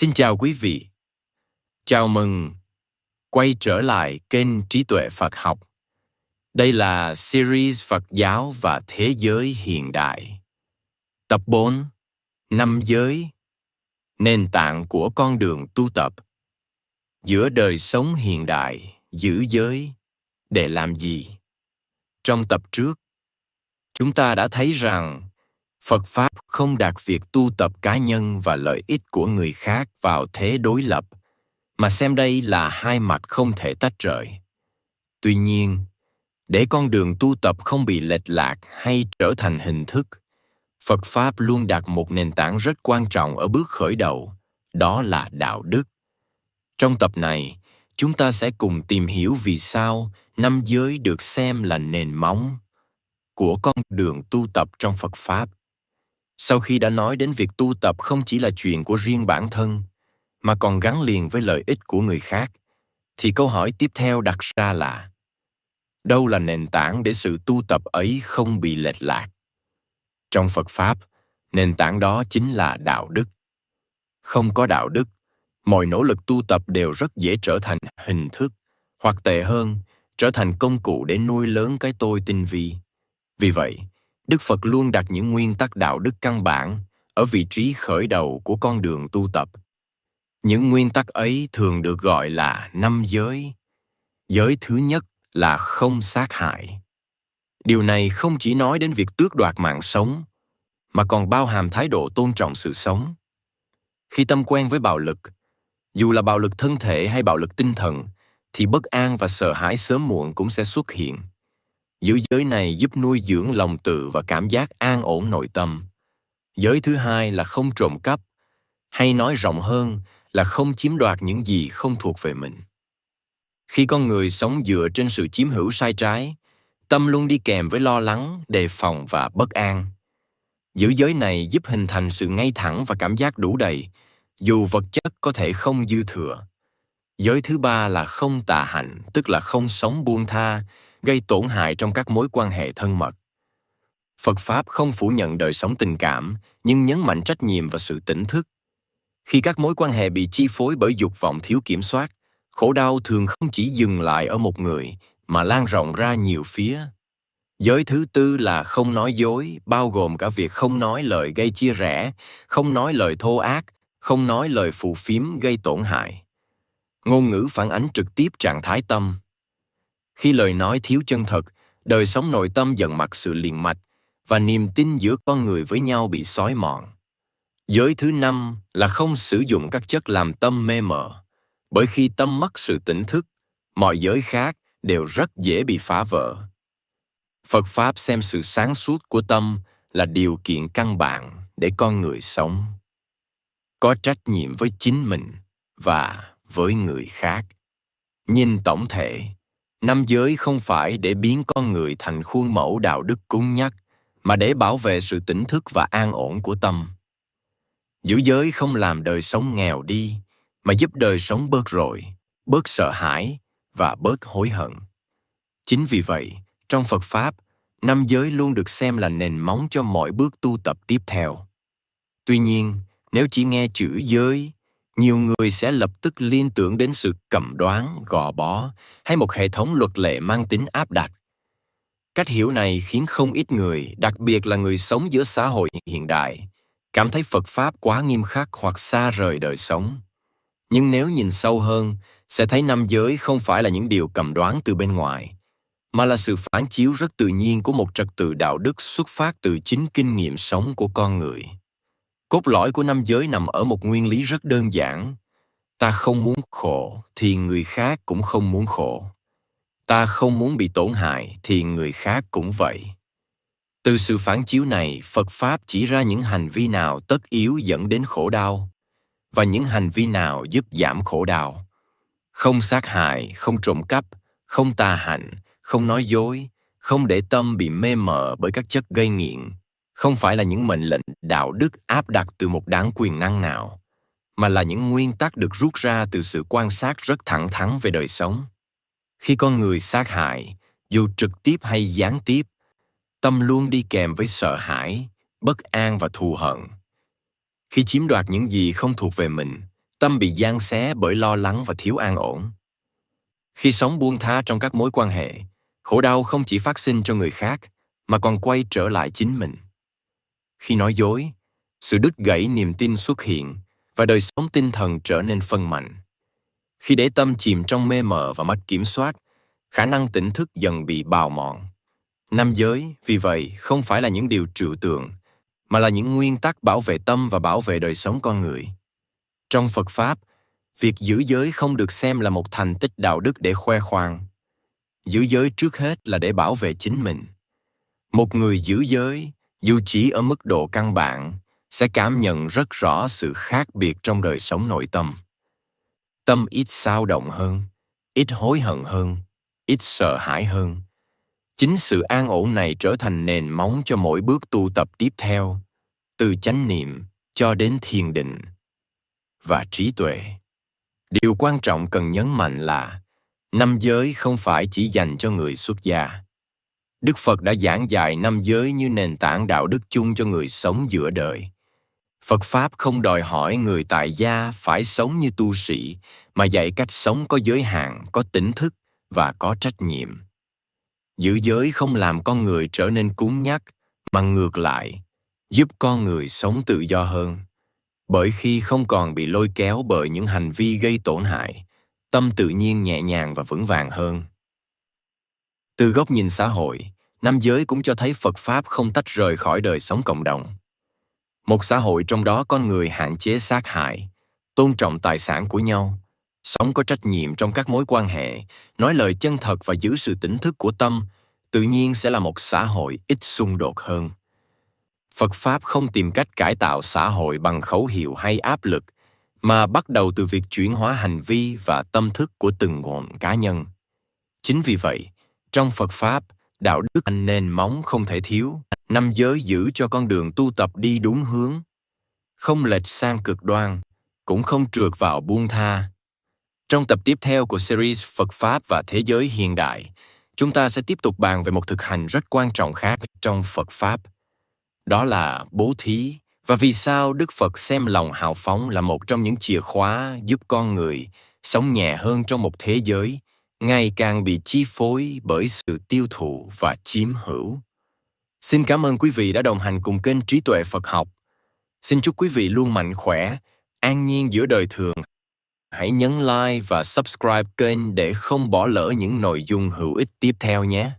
Xin chào quý vị. Chào mừng quay trở lại kênh Trí tuệ Phật học. Đây là series Phật giáo và thế giới hiện đại. Tập 4, 5 giới, nền tảng của con đường tu tập. Giữa đời sống hiện đại, giữ giới, để làm gì? Trong tập trước, chúng ta đã thấy rằng Phật Pháp không đặt việc tu tập cá nhân và lợi ích của người khác vào thế đối lập, mà xem đây là hai mặt không thể tách rời. Tuy nhiên, để con đường tu tập không bị lệch lạc hay trở thành hình thức, Phật Pháp luôn đặt một nền tảng rất quan trọng ở bước khởi đầu, đó là đạo đức. Trong tập này, chúng ta sẽ cùng tìm hiểu vì sao 5 giới được xem là nền móng của con đường tu tập trong Phật Pháp. Sau khi đã nói đến việc tu tập không chỉ là chuyện của riêng bản thân, mà còn gắn liền với lợi ích của người khác, thì câu hỏi tiếp theo đặt ra là: đâu là nền tảng để sự tu tập ấy không bị lệch lạc? Trong Phật Pháp, nền tảng đó chính là đạo đức. Không có đạo đức, mọi nỗ lực tu tập đều rất dễ trở thành hình thức, hoặc tệ hơn, trở thành công cụ để nuôi lớn cái tôi tinh vi. Vì vậy, Đức Phật luôn đặt những nguyên tắc đạo đức căn bản ở vị trí khởi đầu của con đường tu tập. Những nguyên tắc ấy thường được gọi là 5 giới. Giới thứ nhất là không sát hại. Điều này không chỉ nói đến việc tước đoạt mạng sống, mà còn bao hàm thái độ tôn trọng sự sống. Khi tâm quen với bạo lực, dù là bạo lực thân thể hay bạo lực tinh thần, thì bất an và sợ hãi sớm muộn cũng sẽ xuất hiện. Giữ giới này giúp nuôi dưỡng lòng tự và cảm giác an ổn nội tâm. Giới thứ hai là không trộm cắp, hay nói rộng hơn là không chiếm đoạt những gì không thuộc về mình. Khi con người sống dựa trên sự chiếm hữu sai trái, tâm luôn đi kèm với lo lắng, đề phòng và bất an. Giữ giới này giúp hình thành sự ngay thẳng và cảm giác đủ đầy, dù vật chất có thể không dư thừa. Giới thứ ba là không tà hạnh, tức là không sống buông tha, gây tổn hại trong các mối quan hệ thân mật. Phật Pháp không phủ nhận đời sống tình cảm, nhưng nhấn mạnh trách nhiệm và sự tỉnh thức. Khi các mối quan hệ bị chi phối bởi dục vọng thiếu kiểm soát, khổ đau thường không chỉ dừng lại ở một người, mà lan rộng ra nhiều phía. Giới thứ tư là không nói dối, bao gồm cả việc không nói lời gây chia rẽ, không nói lời thô ác, không nói lời phù phiếm gây tổn hại. Ngôn ngữ phản ánh trực tiếp trạng thái tâm. Khi lời nói thiếu chân thật, đời sống nội tâm dần mặc sự liền mạch, và niềm tin giữa con người với nhau bị xói mòn. Giới thứ năm là không sử dụng các chất làm tâm mê mờ, bởi khi tâm mất sự tỉnh thức, mọi giới khác đều rất dễ bị phá vỡ. Phật Pháp xem sự sáng suốt của tâm là điều kiện căn bản để con người sống, có trách nhiệm với chính mình và với người khác. Nhìn tổng thể, 5 giới không phải để biến con người thành khuôn mẫu đạo đức cứng nhắc, mà để bảo vệ sự tỉnh thức và an ổn của tâm. Giữ giới không làm đời sống nghèo đi, mà giúp đời sống bớt rối, bớt sợ hãi và bớt hối hận. Chính vì vậy, trong Phật Pháp, 5 giới luôn được xem là nền móng cho mọi bước tu tập tiếp theo. Tuy nhiên, nếu chỉ nghe chữ giới, nhiều người sẽ lập tức liên tưởng đến sự cầm đoán, gò bó hay một hệ thống luật lệ mang tính áp đặt. Cách hiểu này khiến không ít người, đặc biệt là người sống giữa xã hội hiện đại, cảm thấy Phật Pháp quá nghiêm khắc hoặc xa rời đời sống. Nhưng nếu nhìn sâu hơn, sẽ thấy 5 giới không phải là những điều cầm đoán từ bên ngoài, mà là sự phản chiếu rất tự nhiên của một trật tự đạo đức xuất phát từ chính kinh nghiệm sống của con người. Cốt lõi của 5 giới nằm ở một nguyên lý rất đơn giản. Ta không muốn khổ thì người khác cũng không muốn khổ. Ta không muốn bị tổn hại thì người khác cũng vậy. Từ sự phản chiếu này, Phật Pháp chỉ ra những hành vi nào tất yếu dẫn đến khổ đau và những hành vi nào giúp giảm khổ đau. Không sát hại, không trộm cắp, không tà hạnh, không nói dối, không để tâm bị mê mờ bởi các chất gây nghiện, không phải là những mệnh lệnh đạo đức áp đặt từ một đảng quyền năng nào, mà là những nguyên tắc được rút ra từ sự quan sát rất thẳng thắn về đời sống. Khi con người sát hại, dù trực tiếp hay gián tiếp, tâm luôn đi kèm với sợ hãi, bất an và thù hận. Khi chiếm đoạt những gì không thuộc về mình, Tâm bị giằng xé bởi lo lắng và thiếu an ổn. Khi sống buông tha trong các mối quan hệ, khổ đau không chỉ phát sinh cho người khác, mà còn quay trở lại chính mình. Khi nói dối, sự đứt gãy niềm tin xuất hiện và đời sống tinh thần trở nên phân mạnh. Khi để tâm chìm trong mê mờ và mất kiểm soát, khả năng tỉnh thức dần bị bào mòn. Năm giới, vì vậy, không phải là những điều trừu tượng, mà là những nguyên tắc bảo vệ tâm và bảo vệ đời sống con người. Trong Phật Pháp, việc giữ giới không được xem là một thành tích đạo đức để khoe khoang. Giữ giới trước hết là để bảo vệ chính mình. Một người giữ giới, dù chỉ ở mức độ căn bản, sẽ cảm nhận rất rõ sự khác biệt trong đời sống nội tâm. Tâm ít xao động hơn, ít hối hận hơn, ít sợ hãi hơn. Chính sự an ổn này trở thành nền móng cho mỗi bước tu tập tiếp theo, từ chánh niệm cho đến thiền định và trí tuệ. Điều quan trọng cần nhấn mạnh là năm giới không phải chỉ dành cho người xuất gia. Đức Phật đã giảng dạy năm giới như nền tảng đạo đức chung cho người sống giữa đời. Phật Pháp không đòi hỏi người tại gia phải sống như tu sĩ, mà dạy cách sống có giới hạn, có tỉnh thức và có trách nhiệm. Giữ giới không làm con người trở nên cứng nhắc, mà ngược lại, giúp con người sống tự do hơn. Bởi khi không còn bị lôi kéo bởi những hành vi gây tổn hại, tâm tự nhiên nhẹ nhàng và vững vàng hơn. Từ góc nhìn xã hội, năm giới cũng cho thấy Phật Pháp không tách rời khỏi đời sống cộng đồng. Một xã hội trong đó con người hạn chế sát hại, tôn trọng tài sản của nhau, sống có trách nhiệm trong các mối quan hệ, nói lời chân thật và giữ sự tỉnh thức của tâm, tự nhiên sẽ là một xã hội ít xung đột hơn. Phật Pháp không tìm cách cải tạo xã hội bằng khẩu hiệu hay áp lực, mà bắt đầu từ việc chuyển hóa hành vi và tâm thức của từng cá nhân. Chính vì vậy, trong Phật Pháp, đạo đức là nền móng không thể thiếu, năm giới giữ cho con đường tu tập đi đúng hướng, không lệch sang cực đoan, cũng không trượt vào buông tha. Trong tập tiếp theo của series Phật Pháp và Thế giới hiện đại, chúng ta sẽ tiếp tục bàn về một thực hành rất quan trọng khác trong Phật Pháp. Đó là bố thí, và vì sao Đức Phật xem lòng hào phóng là một trong những chìa khóa giúp con người sống nhẹ hơn trong một thế giới ngày càng bị chi phối bởi sự tiêu thụ và chiếm hữu. Xin cảm ơn quý vị đã đồng hành cùng kênh Trí Tuệ Phật Học. Xin chúc quý vị luôn mạnh khỏe, an nhiên giữa đời thường. Hãy nhấn like và subscribe kênh để không bỏ lỡ những nội dung hữu ích tiếp theo nhé.